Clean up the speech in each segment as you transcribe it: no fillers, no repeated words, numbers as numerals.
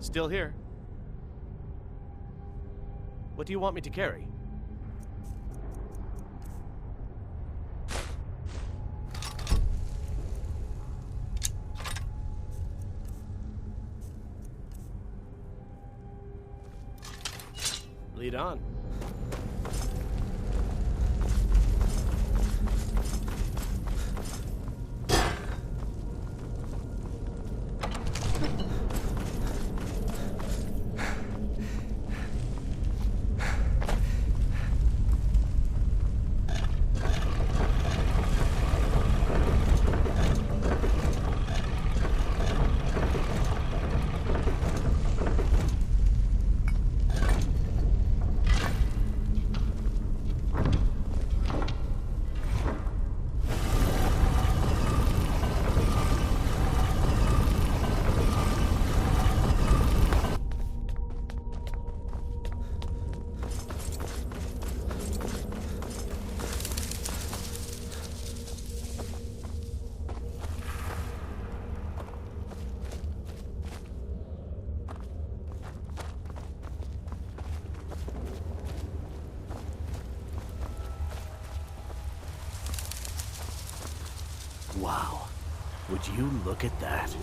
Still here. What do you want me to carry? Lead on. Wow, would you look at that?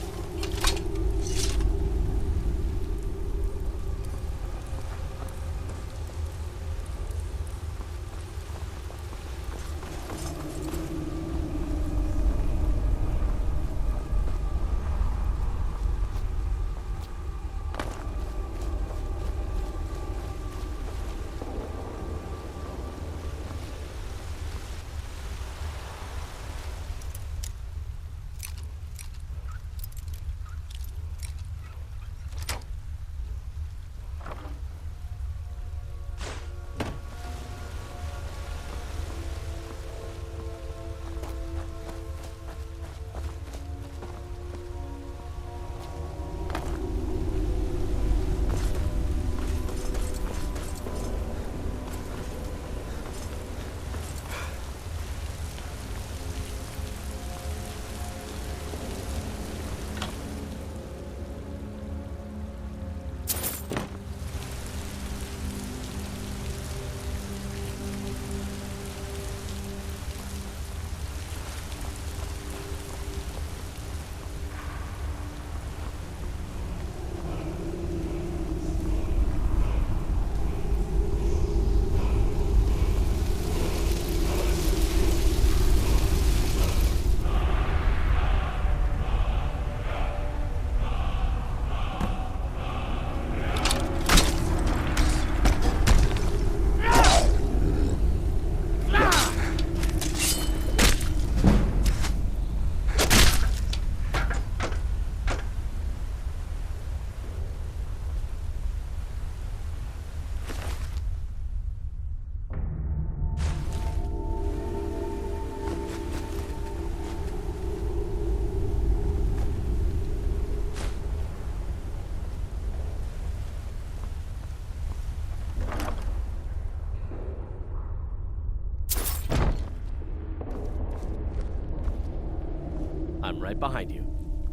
I'm right behind you.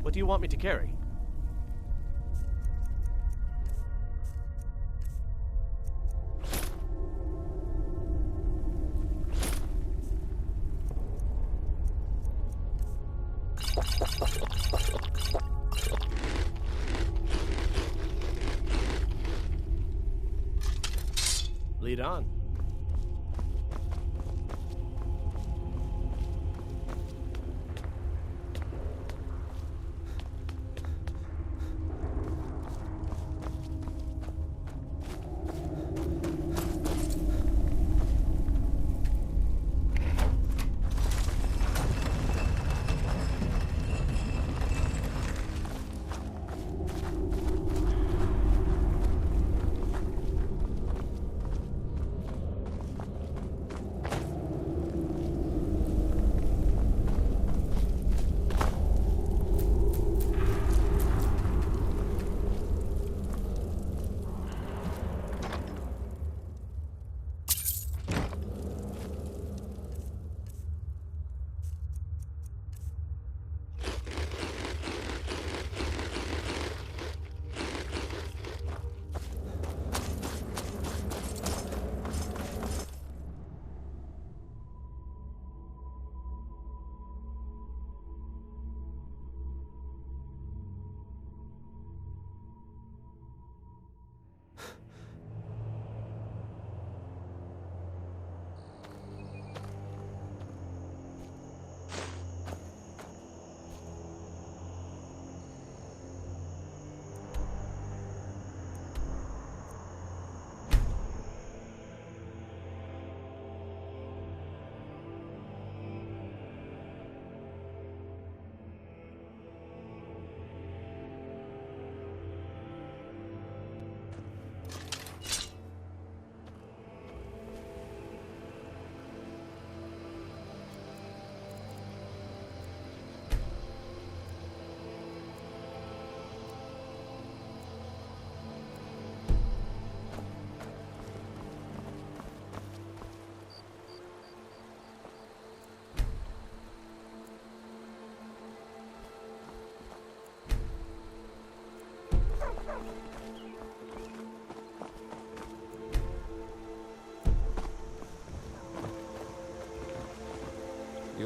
What do you want me to carry? Lead on.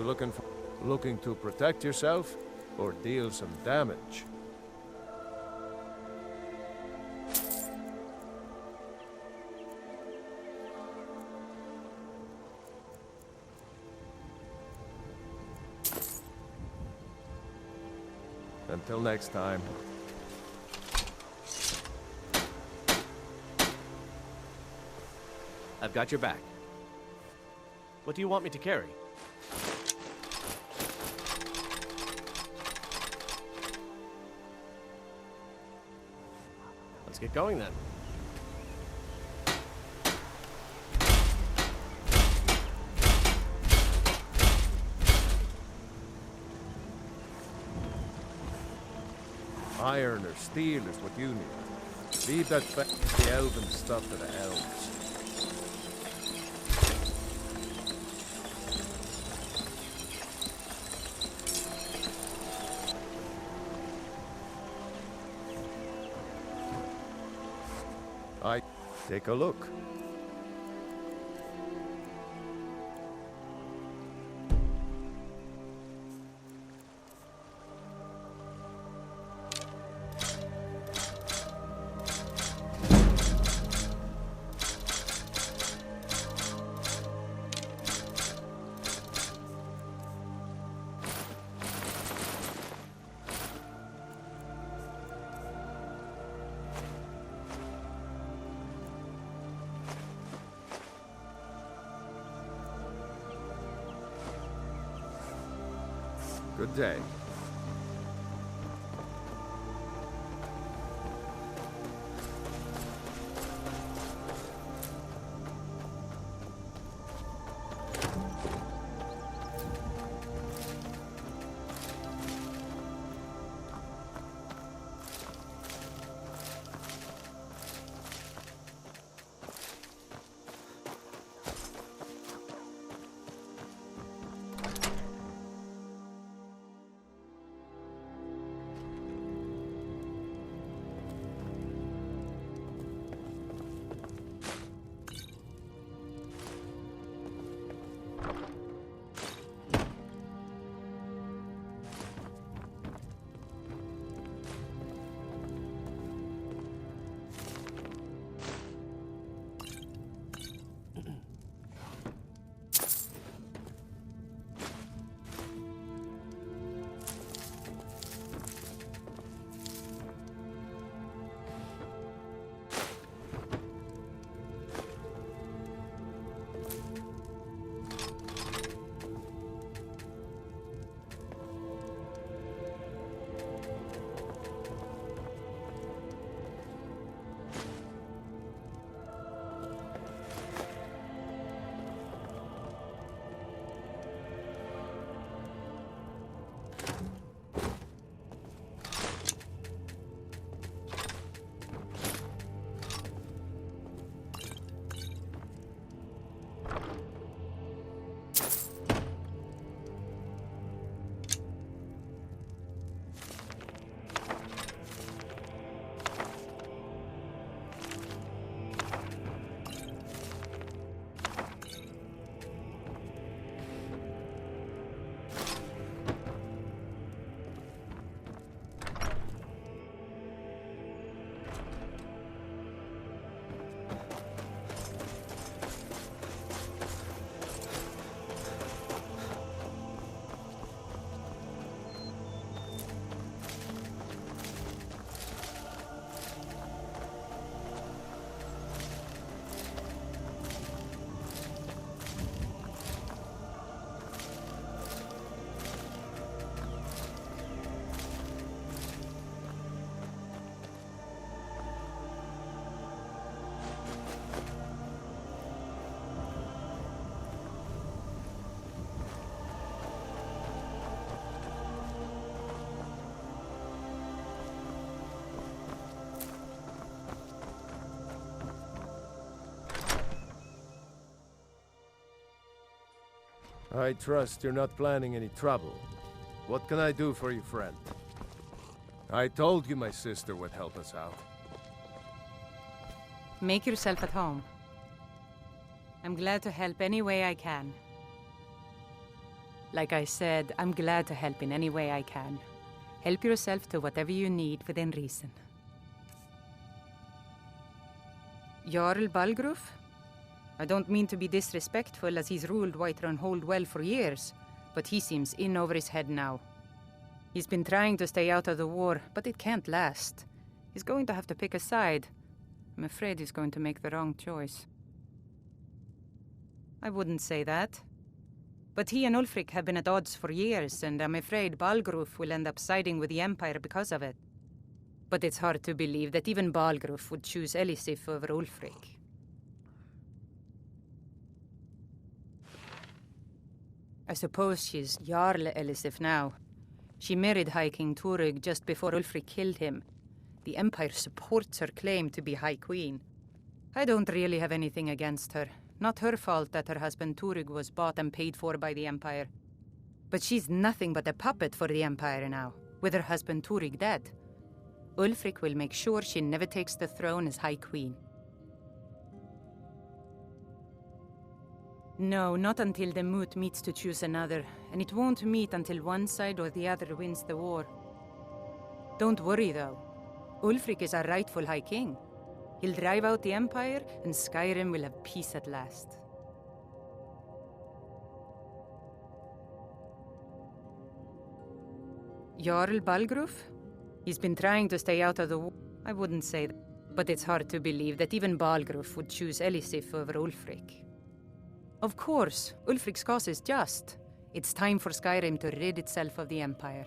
Looking to protect yourself or deal some damage? Until next time. I've got your back. What do you want me to carry? Let's get going then. Iron or steel is what you need. Leave that the elven stuff to the elves. Take a look. Good day. I trust you're not planning any trouble. What can I do for you, friend? I told you my sister would help us out. Make yourself at home. I'm glad to help any way I can. Like I said, I'm glad to help in any way I can. Help yourself to whatever you need within reason. Jarl Balgruf? I don't mean to be disrespectful, as he's ruled Whiterun Hold well for years, but he seems in over his head now. He's been trying to stay out of the war, but it can't last. He's going to have to pick a side. I'm afraid he's going to make the wrong choice. I wouldn't say that. But he and Ulfric have been at odds for years, and I'm afraid Balgruf will end up siding with the Empire because of it. But it's hard to believe that even Balgruf would choose Elisif over Ulfric. I suppose she's Jarl Elisif now. She married High King Turug just before Ulfric killed him. The Empire supports her claim to be High Queen. I don't really have anything against her. Not her fault that her husband Turug was bought and paid for by the Empire. But she's nothing but a puppet for the Empire now, with her husband Turug dead. Ulfric will make sure she never takes the throne as High Queen. No, not until the moot meets to choose another, and it won't meet until one side or the other wins the war. Don't worry, though. Ulfric is our rightful High King. He'll drive out the Empire, and Skyrim will have peace at last. Jarl Balgruf? He's been trying to stay out of the war. I wouldn't say that, but it's hard to believe that even Balgruf would choose Elisif over Ulfric. Of course, Ulfric's cause is just. It's time for Skyrim to rid itself of the Empire.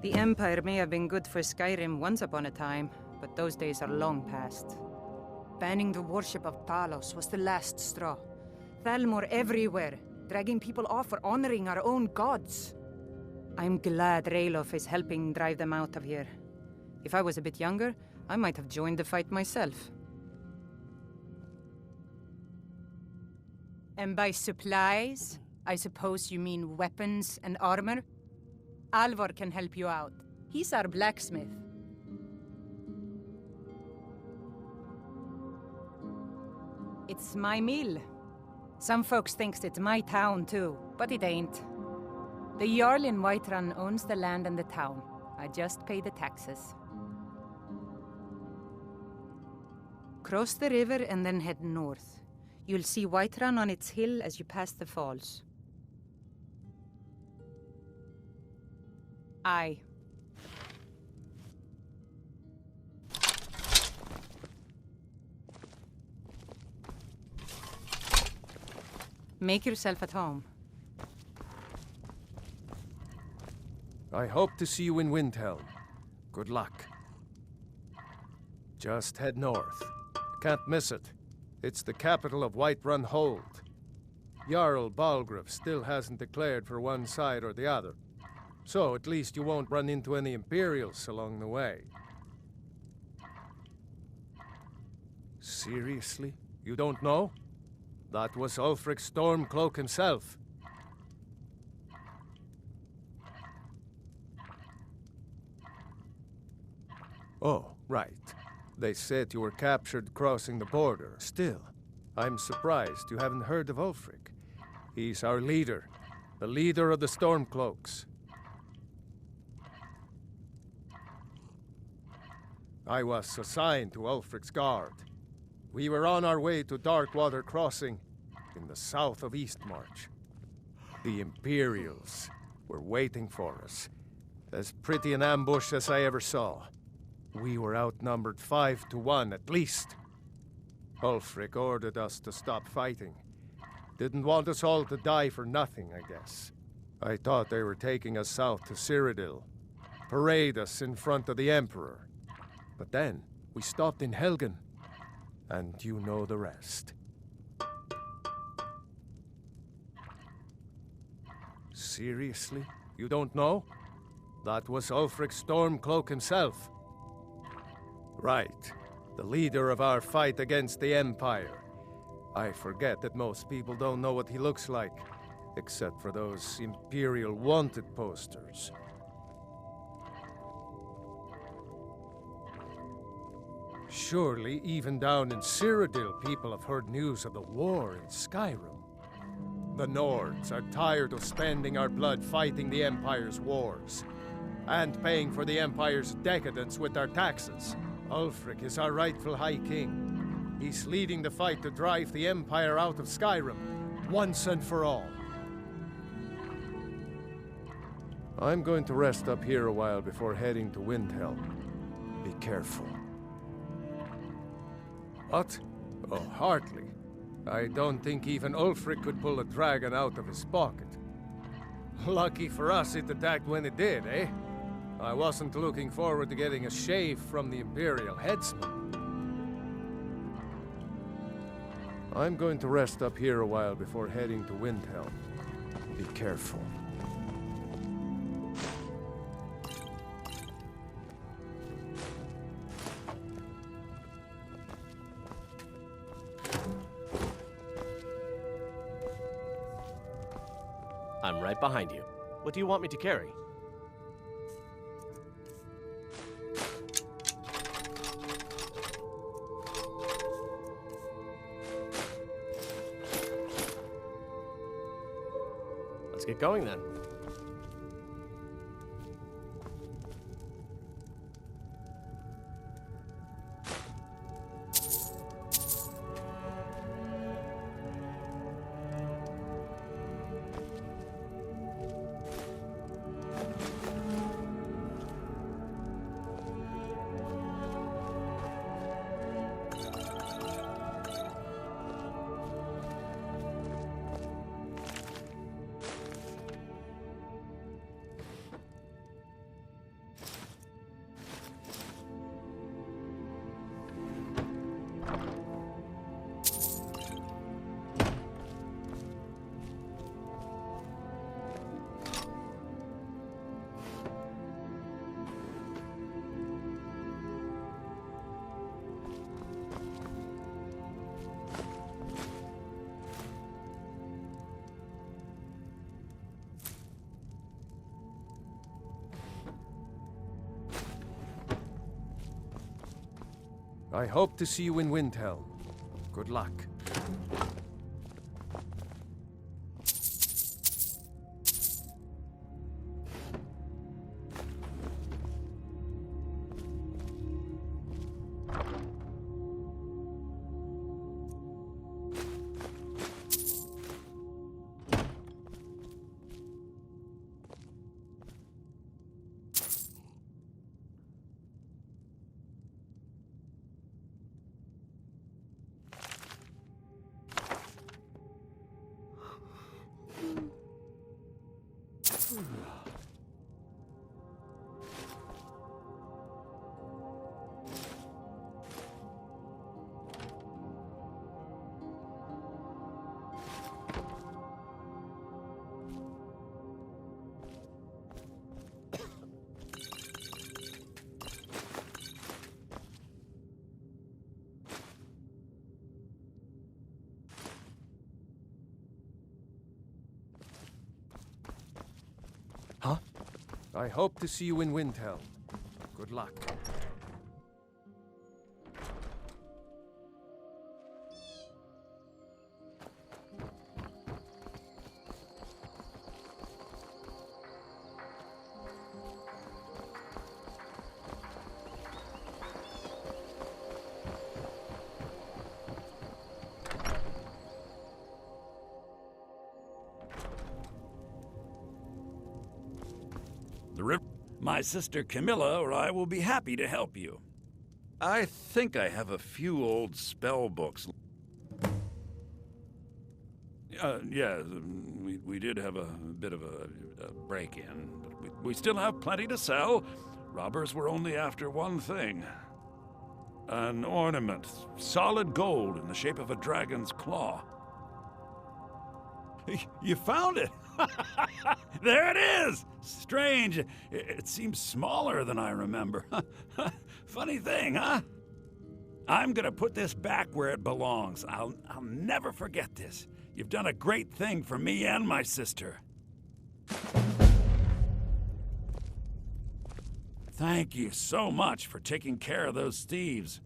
The Empire may have been good for Skyrim once upon a time, but those days are long past. Banning the worship of Talos was the last straw. Thalmor everywhere, dragging people off for honoring our own gods. I'm glad Ralof is helping drive them out of here. If I was a bit younger, I might have joined the fight myself. And by supplies, I suppose you mean weapons and armor? Alvor can help you out. He's our blacksmith. It's my mill. Some folks thinks it's my town too, but it ain't. The Jarl in Whiterun owns the land and the town. I just pay the taxes. Cross the river and then head north. You'll see Whiterun on its hill as you pass the falls. Aye. Make yourself at home. I hope to see you in Windhelm. Good luck. Just head north. Can't miss it. It's the capital of Whiterun Hold. Jarl Balgruf still hasn't declared for one side or the other. So at least you won't run into any Imperials along the way. Seriously? You don't know? That was Ulfric Stormcloak himself. Oh, right. They said you were captured crossing the border. Still, I'm surprised you haven't heard of Ulfric. He's our leader, the leader of the Stormcloaks. I was assigned to Ulfric's guard. We were on our way to Darkwater Crossing in the south of Eastmarch. The Imperials were waiting for us. As pretty an ambush as I ever saw. We were outnumbered 5 to 1 at least. Ulfric ordered us to stop fighting. Didn't want us all to die for nothing, I guess. I thought they were taking us south to Cyrodiil. Parade us in front of the Emperor. But then, we stopped in Helgen. And you know the rest. Seriously? You don't know? That was Ulfric Stormcloak himself. Right. The leader of our fight against the Empire. I forget that most people don't know what he looks like, except for those Imperial wanted posters. Surely, even down in Cyrodiil, people have heard news of the war in Skyrim. The Nords are tired of spending our blood fighting the Empire's wars, and paying for the Empire's decadence with our taxes. Ulfric is our rightful High King. He's leading the fight to drive the Empire out of Skyrim, once and for all. I'm going to rest up here a while before heading to Windhelm. Be careful. What? Oh, hardly. I don't think even Ulfric could pull a dragon out of his pocket. Lucky for us it attacked when it did, eh? I wasn't looking forward to getting a shave from the Imperial headsman. I'm going to rest up here a while before heading to Windhelm. Be careful. I'm right behind you. What do you want me to carry? Let's get going then. I hope to see you in Windhelm. Good luck. Huh? I hope to see you in Windhelm. Good luck. My sister Camilla or I will be happy to help you. I think I have a few old spell books. Yeah, we did have a bit of a break-in, but we still have plenty to sell. Robbers were only after one thing. An ornament, solid gold in the shape of a dragon's claw. You found it! There it is! Strange. It seems smaller than I remember. Funny thing, huh? I'm gonna put this back where it belongs. I'll never forget this. You've done a great thing for me and my sister. Thank you so much for taking care of those thieves.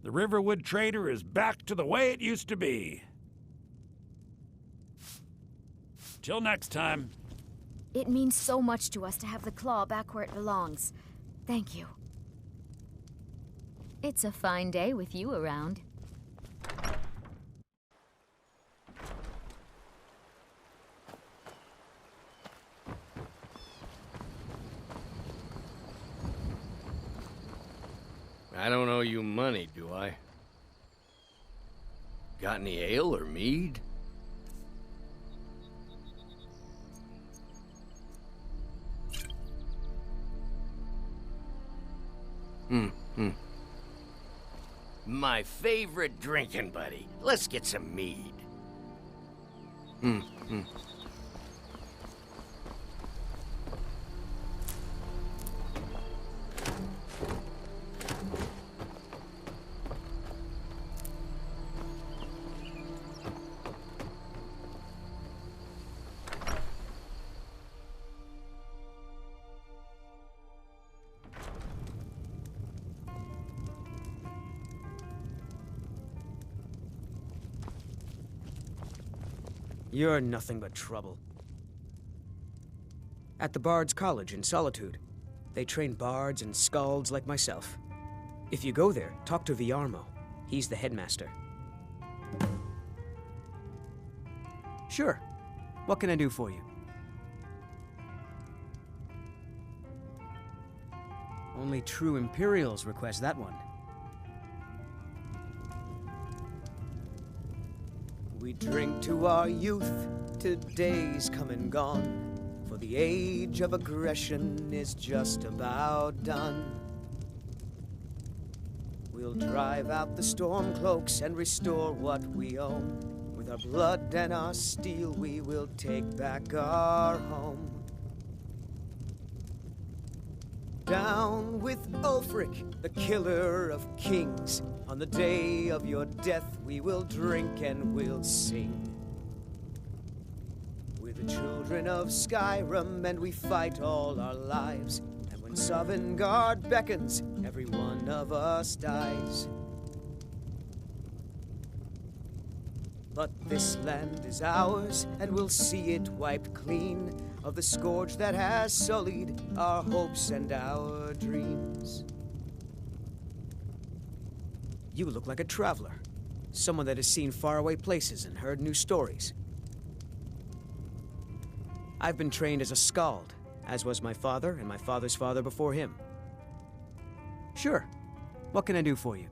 The Riverwood Trader is back to the way it used to be. Till next time. It means so much to us to have the claw back where it belongs. Thank you. It's a fine day with you around. I don't owe you money, do I? Got any ale or mead? My favorite drinking buddy. Let's get some mead. You're nothing but trouble. At the Bard's College in Solitude, they train bards and skalds like myself. If you go there, talk to Viarmo. He's the headmaster. Sure. What can I do for you? Only true Imperials request that one. We drink to our youth, to days come and gone, for the age of aggression is just about done. We'll drive out the Stormcloaks and restore what we own. With our blood and our steel, we will take back our home. Down with Ulfric, the killer of kings. On the day of your death, we will drink and we'll sing. We're the children of Skyrim, and we fight all our lives. And when Sovngarde beckons, every one of us dies. But this land is ours, and we'll see it wiped clean of the scourge that has sullied our hopes and our dreams. You look like a traveler, someone that has seen faraway places and heard new stories. I've been trained as a skald, as was my father and my father's father before him. Sure. What can I do for you?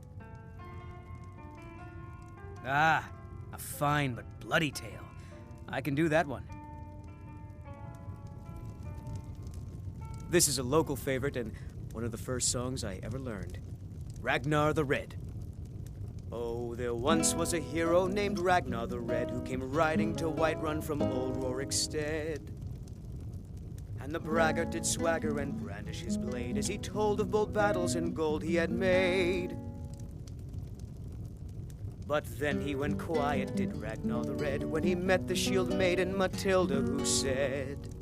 Ah, a fine but bloody tale. I can do that one. This is a local favorite and one of the first songs I ever learned. Ragnar the Red. Oh, there once was a hero named Ragnar the Red who came riding to Whiterun from old Rorikstead. And the braggart did swagger and brandish his blade as he told of bold battles and gold he had made. But then he went quiet, did Ragnar the Red, when he met the shield maiden Matilda, who said,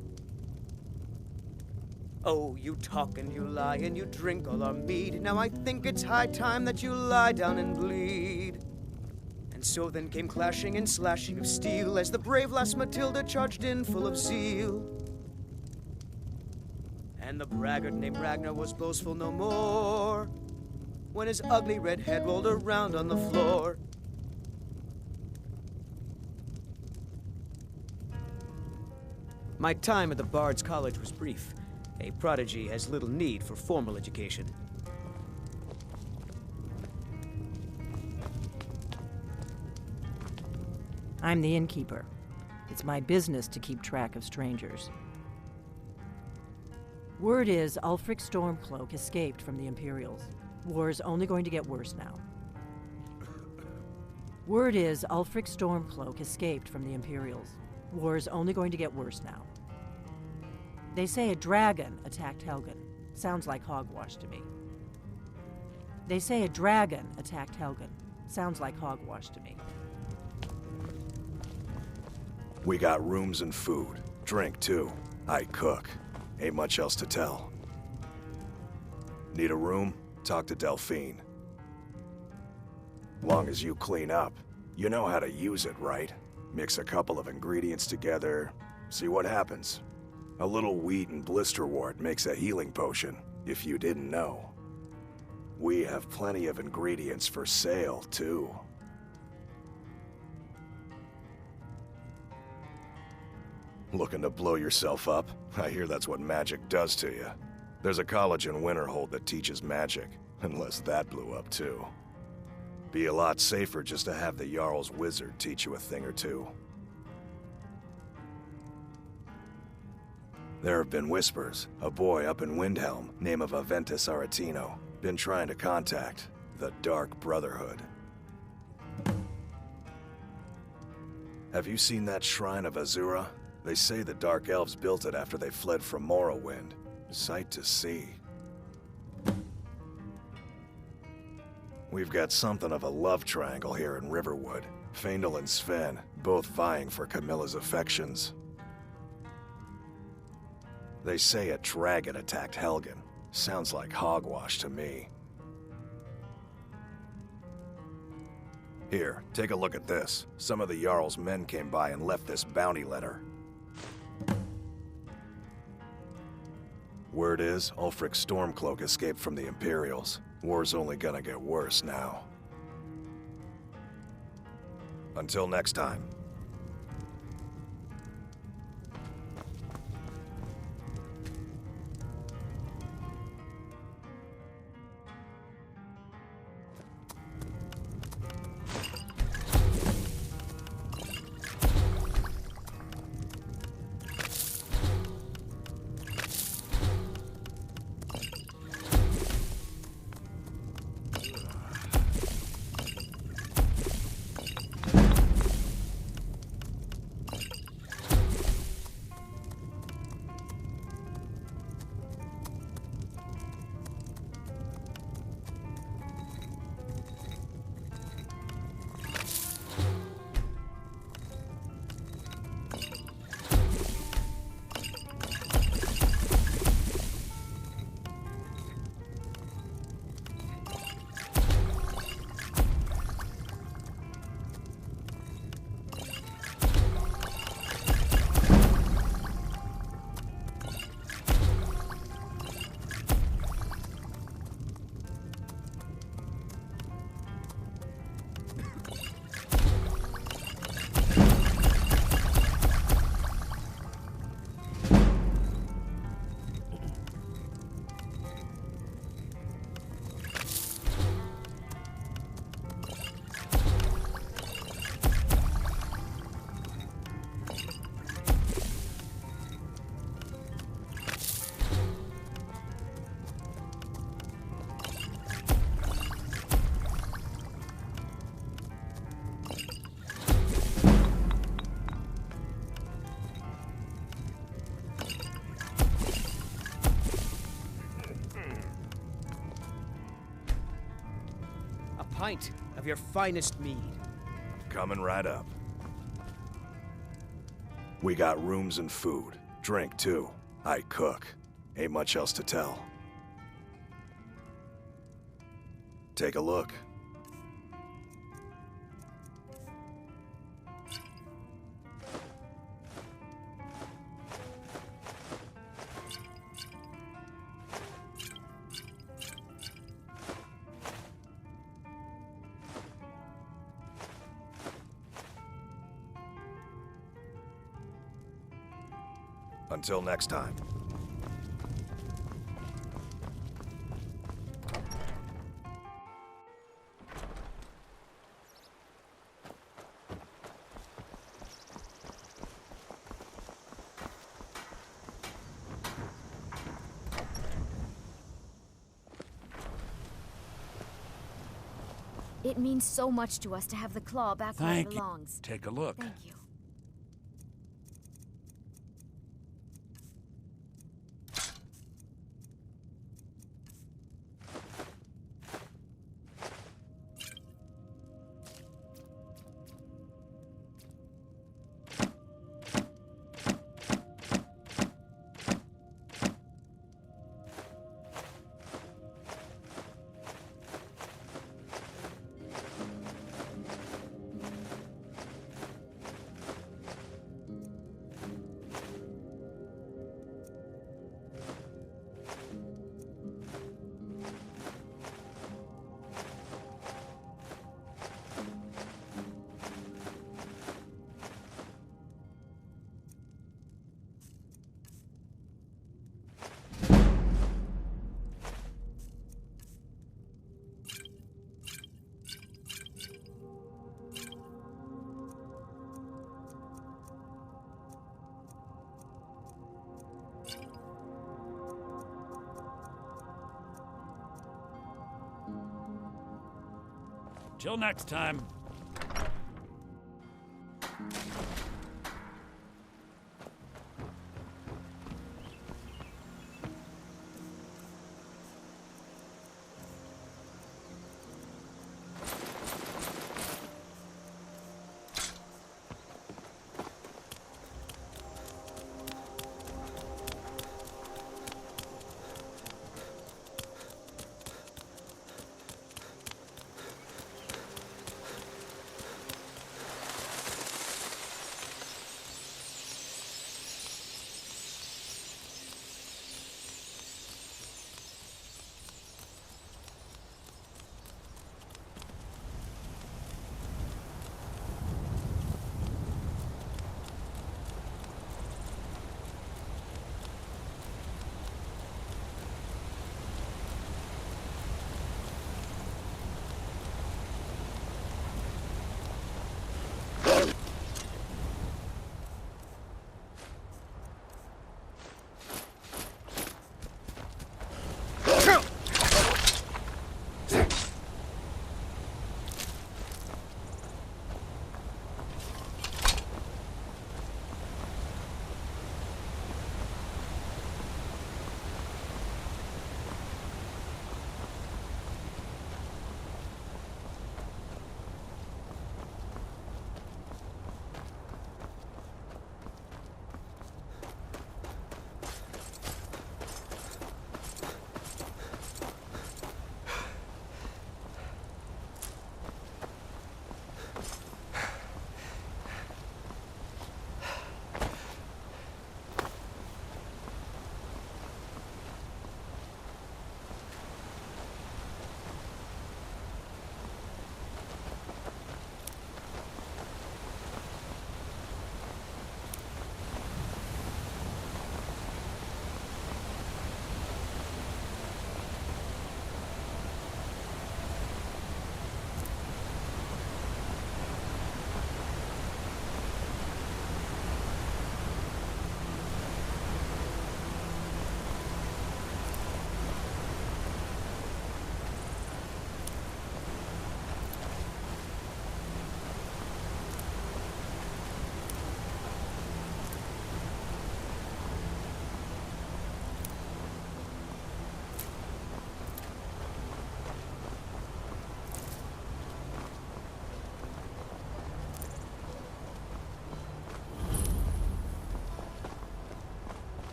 "Oh, you talk and you lie and you drink all our mead. Now I think it's high time that you lie down and bleed." And so then came clashing and slashing of steel as the brave lass Matilda charged in full of zeal. And the braggart named Ragnar was boastful no more when his ugly red head rolled around on the floor. My time at the Bard's College was brief. A prodigy has little need for formal education. I'm the innkeeper. It's my business to keep track of strangers. Word is Ulfric Stormcloak escaped from the Imperials. War's only going to get worse now. Word is Ulfric Stormcloak escaped from the Imperials. War's only going to get worse now. They say a dragon attacked Helgen. Sounds like hogwash to me. They say a dragon attacked Helgen. Sounds like hogwash to me. We got rooms and food. Drink, too. I cook. Ain't much else to tell. Need a room? Talk to Delphine. Long as you clean up. You know how to use it, right? Mix a couple of ingredients together, See what happens. A little wheat and blister wart makes a healing potion, if you didn't know. We have plenty of ingredients for sale, too. Looking to blow yourself up? I hear that's what magic does to you. There's a college in Winterhold that teaches magic, unless that blew up too. Be a lot safer just to have the Jarl's wizard teach you a thing or two. There have been whispers. A boy up in Windhelm, name of Aventus Aretino, been trying to contact the Dark Brotherhood. Have you seen that shrine of Azura? They say the Dark Elves built it after they fled from Morrowind. Sight to see. We've got something of a love triangle here in Riverwood. Faendal and Sven, both vying for Camilla's affections. They say a dragon attacked Helgen. Sounds like hogwash to me. Here, take a look at this. Some of the Jarl's men came by and left this bounty letter. Word is, Ulfric Stormcloak escaped from the Imperials. War's only gonna get worse now. Until next time. Pint of your finest mead. Coming right up. We got rooms and food. Drink, too. I cook. Ain't much else to tell. Take a look. Until next time. It means so much to us to have the claw back where it Thank you. belongs. Take a look. Thank you. Till next time.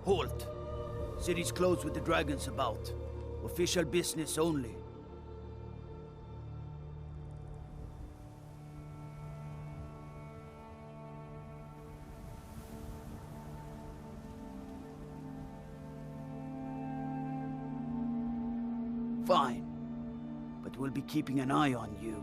Halt! City's closed with the dragons about. Official business only. Fine. But we'll be keeping an eye on you.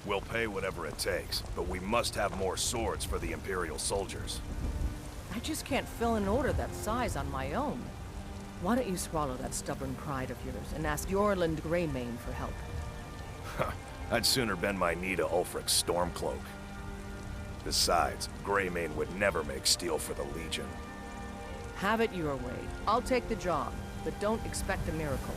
We'll pay whatever it takes, but we must have more swords for the Imperial soldiers. I just can't fill an order that size on my own. Why don't you swallow that stubborn pride of yours and ask Yorland Greymane for help? I'd sooner bend my knee to Ulfric's Stormcloak. Besides, Greymane would never make steel for the Legion. Have it your way. I'll take the job, but don't expect a miracle.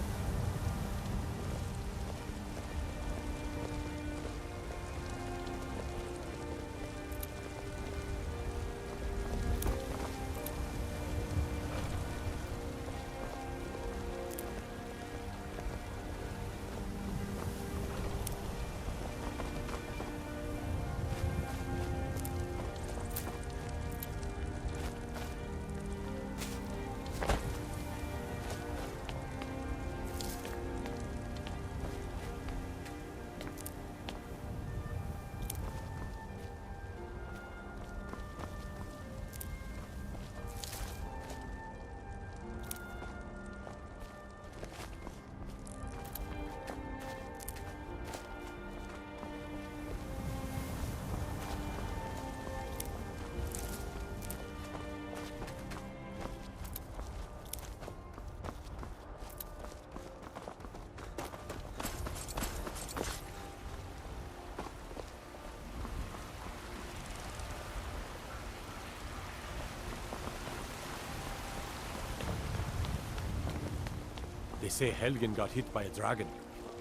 They say Helgen got hit by a dragon.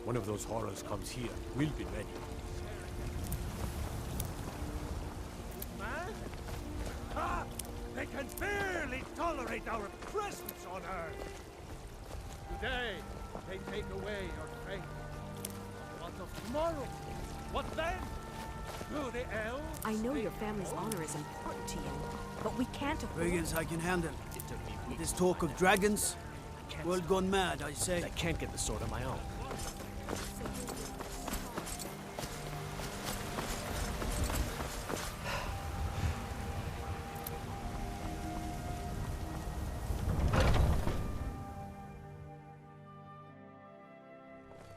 One of those horrors comes here. We'll be ready. Man? Ah! They can barely tolerate our presence on Earth! Today, they take away your faith. What of tomorrow? What then? Do the elves? I know your family's honor is important to you, but we can't afford... Brigands I can handle. This talk of dragons? World gone mad, I say. I can't get the sword on my own.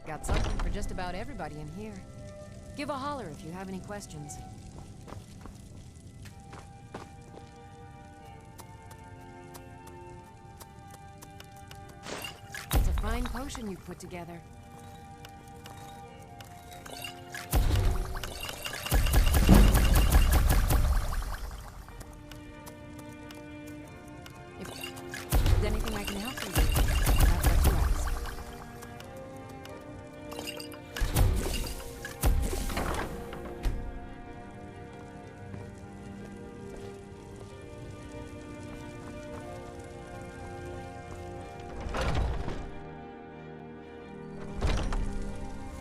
Got something for just about everybody in here. Give a holler if you have any questions. It's a fine potion you've put together. If there's anything I can help you with, I'll let you ask.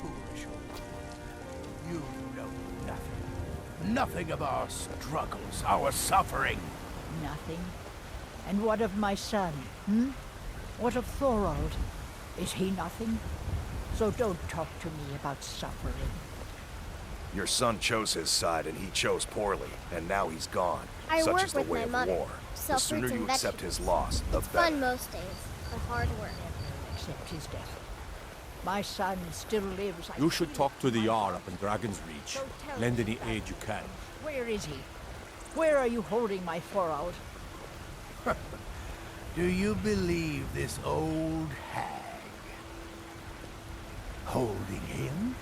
Foolish old. You know nothing. Nothing of our struggles, our suffering. Nothing. And what of my son, hmm? What of Thorold? Is he nothing? So don't talk to me about suffering. Your son chose his side and he chose poorly, and now he's gone. I Such work is the with way my of mother. war. Sell The sooner fruits and you accept vegetables. his loss, the It's better. fun most days, but hard work. Except his death. My son still lives. You should talk to the Jarl up in Dragon's Reach. Lend any aid you can. Where is he? Where are you holding my Thorold? Do you believe this old hag? Holding him?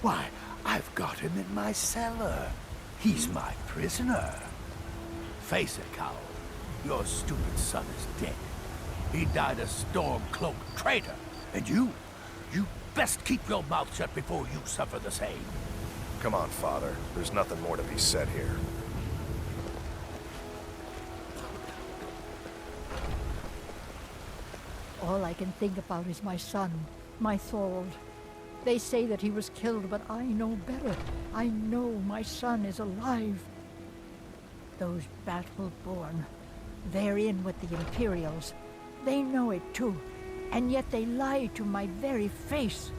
Why, I've got him in my cellar. He's my prisoner. Face it, Cowl. Your stupid son is dead. He died a storm-cloaked traitor. And you best keep your mouth shut before you suffer the same. Come on, Father. There's nothing more to be said here. All I can think about is my son, my Thorold. They say that he was killed, but I know better. I know my son is alive. Those Battle-born, they're in with the Imperials. They know it too, and yet they lie to my very face.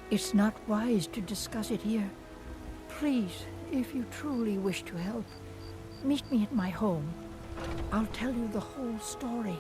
It's not wise to discuss it here. Please, if you truly wish to help, meet me at my home. I'll tell you the whole story.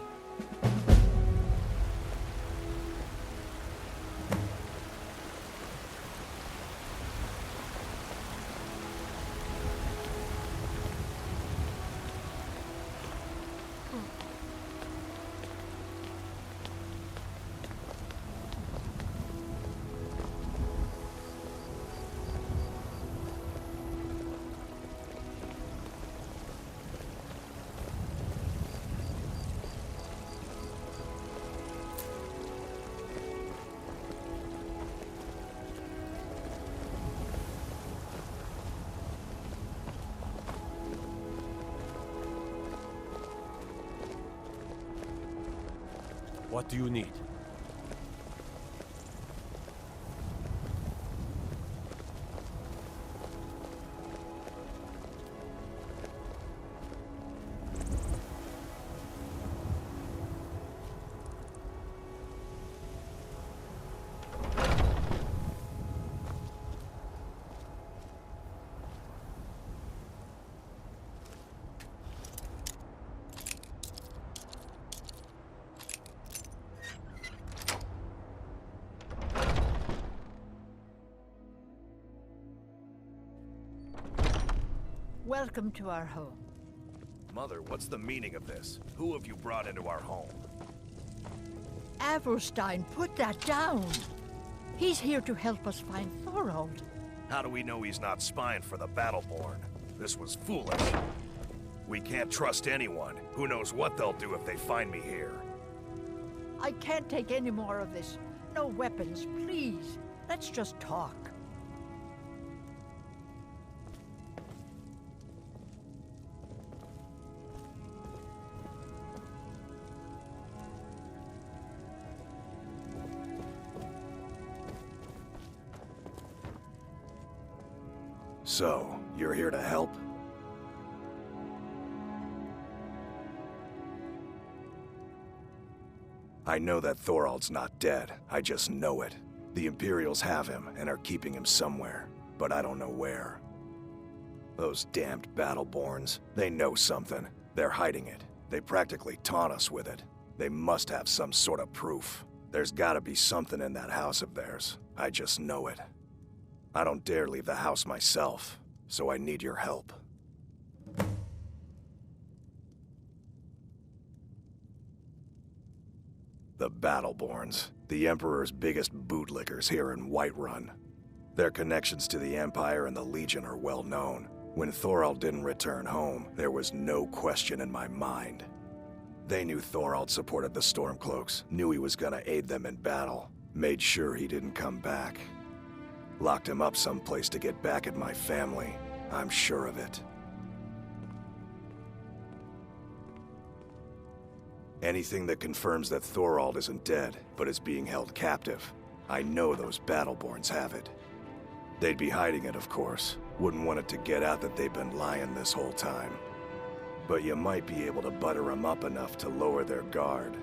What do you need? Welcome to our home. Mother, what's the meaning of this? Who have you brought into our home? Avelstein, put that down. He's here to help us find Thorold. How do we know he's not spying for the Battle-born? This was foolish. We can't trust anyone. Who knows what they'll do if they find me here? I can't take any more of this. No weapons, please. Let's just talk. So, you're here to help? I know that Thorold's not dead. I just know it. The Imperials have him and are keeping him somewhere, but I don't know where. Those damned Battle-borns, they know something. They're hiding it. They practically taunt us with it. They must have some sort of proof. There's gotta be something in that house of theirs. I just know it. I don't dare leave the house myself, so I need your help. The Battle-borns, the Emperor's biggest bootlickers here in Whiterun. Their connections to the Empire and the Legion are well known. When Thorold didn't return home, there was no question in my mind. They knew Thorold supported the Stormcloaks, knew he was gonna aid them in battle, made sure he didn't come back. Locked him up someplace to get back at my family. I'm sure of it. Anything that confirms that Thorold isn't dead, but is being held captive. I know those Battle-borns have it. They'd be hiding it, of course. Wouldn't want it to get out that they've been lying this whole time. But you might be able to butter them up enough to lower their guard.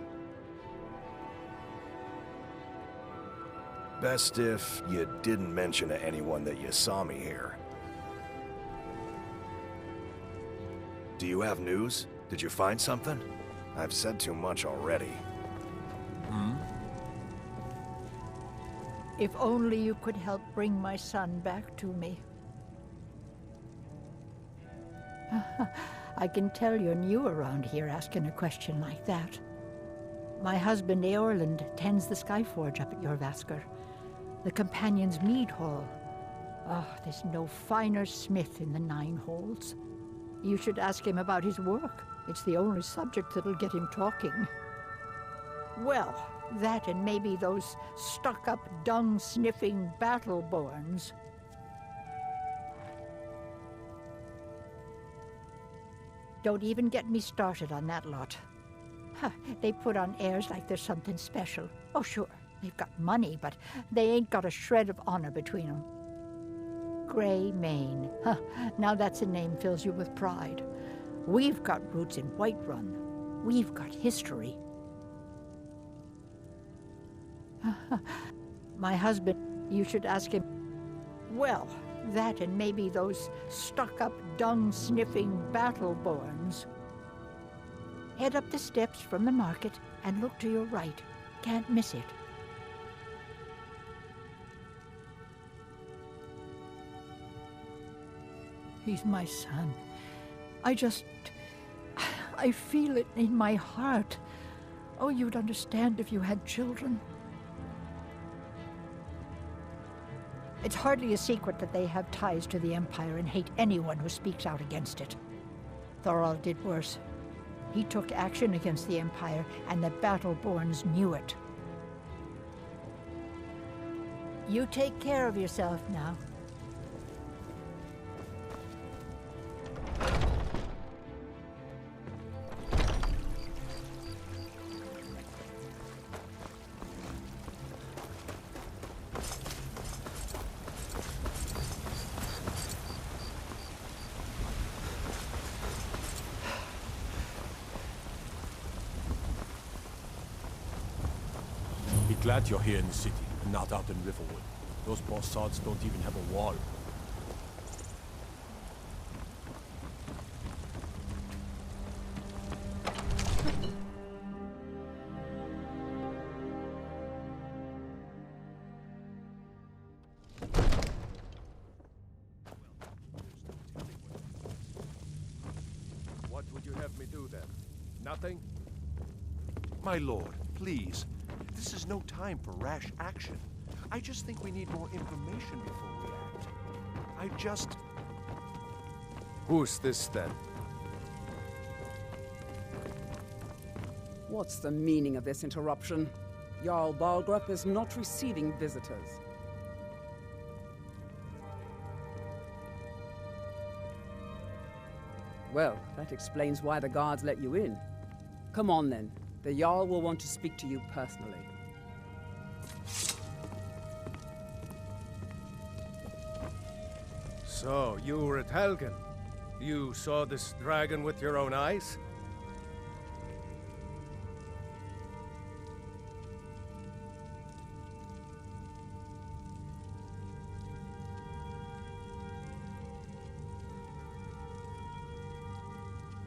Best if you didn't mention to anyone that you saw me here. Do you have news? Did you find something? I've said too much already. If only you could help bring my son back to me. I can tell you're new around here asking a question like that. My husband Eorland tends the Skyforge up at Jorvaskr, the Companion's Mead Hall. Oh, there's no finer smith in the Nine Halls. You should ask him about his work. It's the only subject that'll get him talking. Well, that and maybe those stuck-up, dung-sniffing Battle-borns. Don't even get me started on that lot. Huh, they put on airs like there's something special. Oh, sure, they've got money, but they ain't got a shred of honor between them. Grey Mane. Huh, now that's a name fills you with pride. We've got roots in Whiterun. We've got history. My husband, you should ask him. Well, that and maybe those stuck-up, dung-sniffing battle-borns. Head up the steps from the market and look to your right. Can't miss it. He's my son. I feel it in my heart. Oh, you'd understand if you had children. It's hardly a secret that they have ties to the Empire and hate anyone who speaks out against it. Thorald did worse. He took action against the Empire, and the Battleborns knew it. You take care of yourself now. Glad you're here in the city, and not out in Riverwood. Those bastards don't even have a wall. What would you have me do then? Nothing? My lord, please. This is no time for rash action. I just think we need more information before we act. Who's this then? What's the meaning of this interruption? Jarl Balgrup is not receiving visitors. Well, that explains why the guards let you in. Come on then. The Jarl will want to speak to you personally. So, you were at Helgen. You saw this dragon with your own eyes?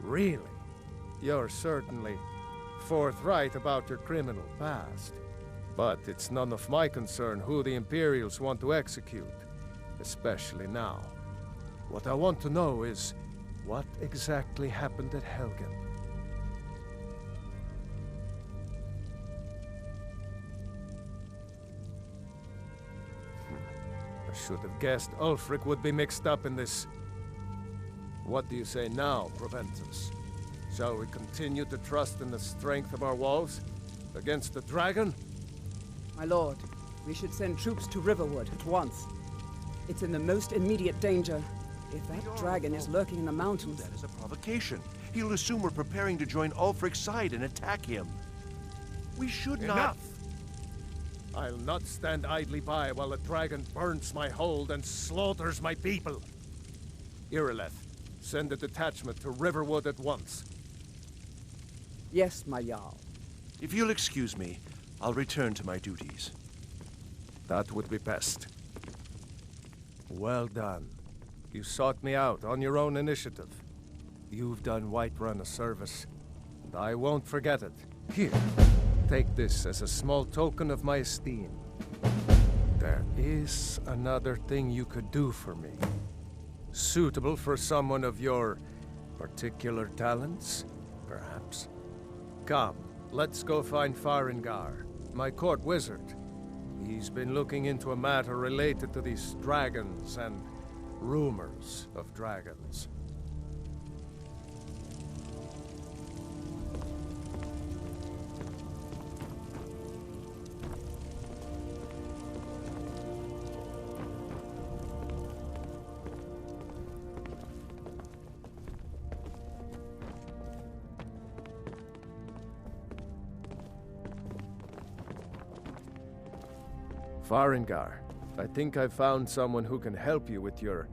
Really? You're certainly forthright about your criminal past. But it's none of my concern who the Imperials want to execute, especially now. What I want to know is, what exactly happened at Helgen? I should have guessed Ulfric would be mixed up in this. What do you say now, Proventus? Shall we continue to trust in the strength of our walls against the dragon? My lord, we should send troops to Riverwood at once. It's in the most immediate danger. If that dragon is lurking in the mountains... That is a provocation. He'll assume we're preparing to join Ulfric's side and attack him. We should not... Enough! I'll not stand idly by while the dragon burns my hold and slaughters my people. Irileth, send a detachment to Riverwood at once. Yes, my Jarl. If you'll excuse me, I'll return to my duties. That would be best. Well done. You sought me out on your own initiative. You've done Whiterun a service, and I won't forget it. Here, take this as a small token of my esteem. There is another thing you could do for me. Suitable for someone of your particular talents, perhaps. Come, let's go find Farengar, my court wizard. He's been looking into a matter related to these dragons and rumors of dragons. Farengar, I think I've found someone who can help you with your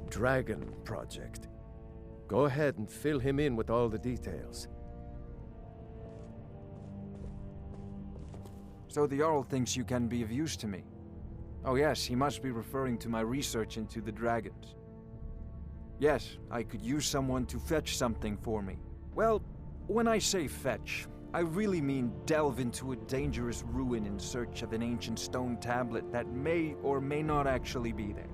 dragon project. Go ahead and fill him in with all the details. So the Jarl thinks you can be of use to me. Oh yes, he must be referring to my research into the dragons. Yes, I could use someone to fetch something for me. Well, when I say fetch, I really mean delve into a dangerous ruin in search of an ancient stone tablet that may or may not actually be there.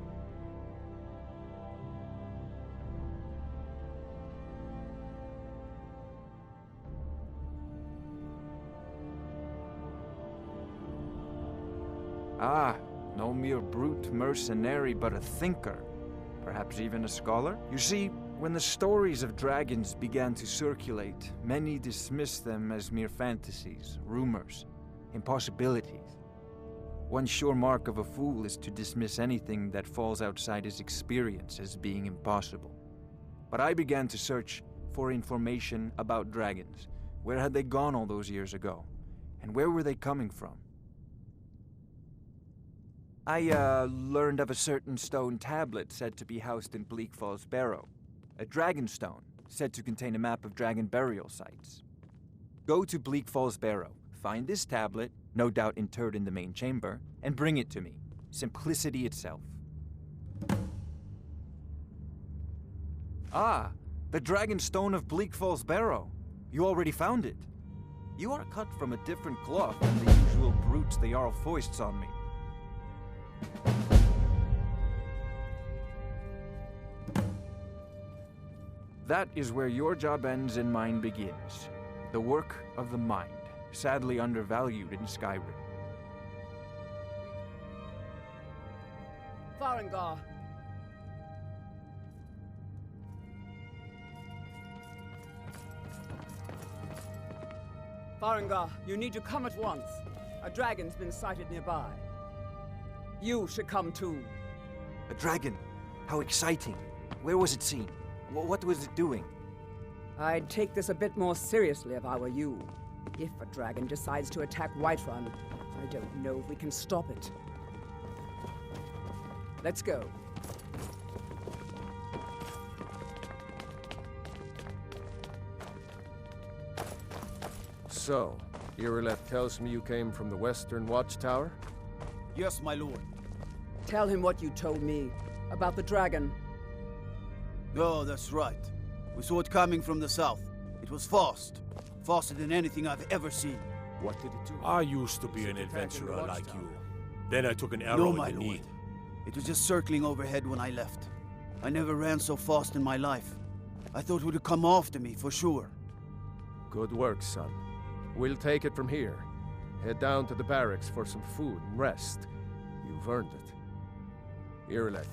Ah, no mere brute mercenary, but a thinker. Perhaps even a scholar? You see, when the stories of dragons began to circulate, many dismissed them as mere fantasies, rumors, impossibilities. One sure mark of a fool is to dismiss anything that falls outside his experience as being impossible. But I began to search for information about dragons. Where had they gone all those years ago? And where were they coming from? I learned of a certain stone tablet said to be housed in Bleak Falls Barrow. A dragon stone, said to contain a map of dragon burial sites. Go to Bleak Falls Barrow, find this tablet, no doubt interred in the main chamber, and bring it to me. Simplicity itself. Ah, the dragon stone of Bleak Falls Barrow. You already found it. You are cut from a different cloth than the usual brutes the Jarl foists on me. That is where your job ends and mine begins. The work of the mind, sadly undervalued in Skyrim. Farengar! Farengar, you need to come at once. A dragon's been sighted nearby. You should come too. A dragon? How exciting. Where was it seen? What was it doing? I'd take this a bit more seriously if I were you. If a dragon decides to attack Whiterun, I don't know if we can stop it. Let's go. So, Irileth tells me you came from the Western Watchtower? Yes, my lord. Tell him what you told me about the dragon. Oh, that's right. We saw it coming from the south. It was fast. Faster than anything I've ever seen. What did it do? I used to be an adventurer like you. Then I took an arrow in the knee. It was just circling overhead when I left. I never ran so fast in my life. I thought it would come after me, for sure. Good work, son. We'll take it from here. Head down to the barracks for some food and rest. You've earned it. Irileth,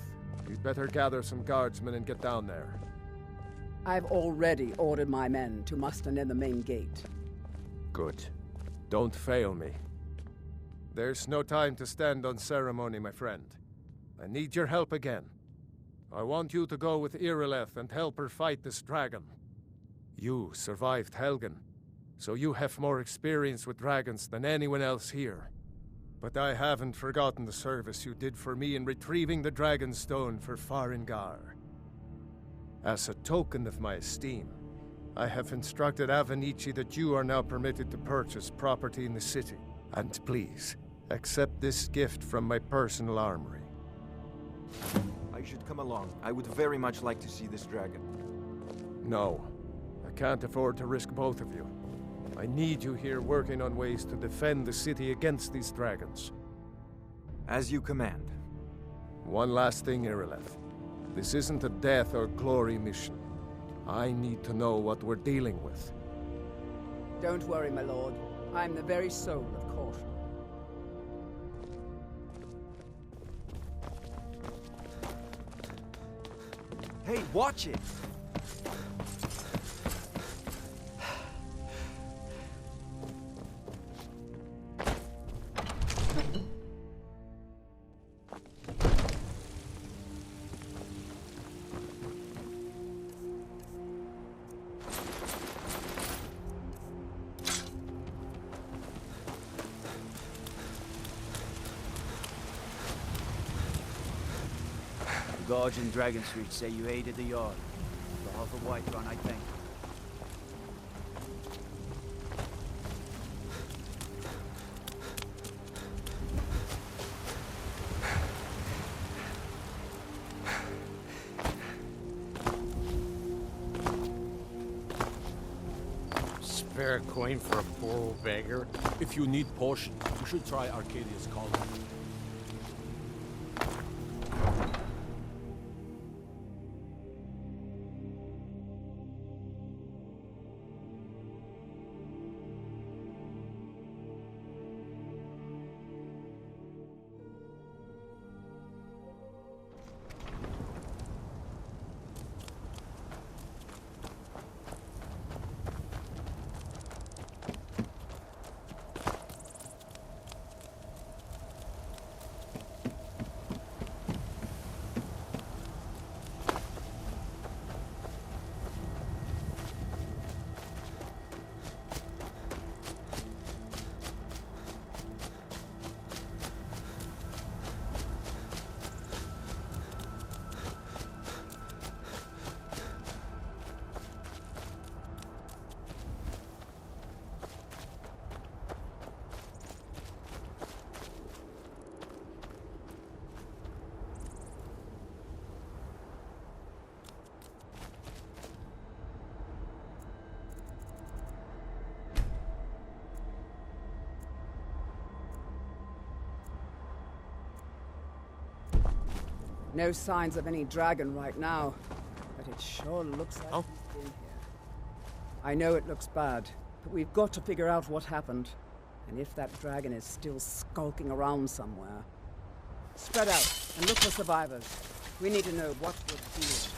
you'd better gather some guardsmen and get down there. I've already ordered my men to muster near the main gate. Good. Don't fail me. There's no time to stand on ceremony, my friend. I need your help again. I want you to go with Irileth and help her fight this dragon. You survived Helgen, so you have more experience with dragons than anyone else here. But I haven't forgotten the service you did for me in retrieving the dragon stone for Farengar. As a token of my esteem, I have instructed Avenici that you are now permitted to purchase property in the city. And please, accept this gift from my personal armory. I should come along. I would very much like to see this dragon. No, I can't afford to risk both of you. I need you here working on ways to defend the city against these dragons. As you command. One last thing, Irileth. This isn't a death or glory mission. I need to know what we're dealing with. Don't worry, my lord. I'm the very soul of caution. Hey, watch it! guards in Dragon Street say you aided the Yard. On behalf of Whiterun, I thank you. Spare a coin for a poor old beggar? If you need potions, you should try Arcadia's Cauldron. No signs of any dragon right now, but it sure looks like he's been here. I know it looks bad, but we've got to figure out what happened. And if that dragon is still skulking around somewhere. Spread out and look for survivors. We need to know what we're doing.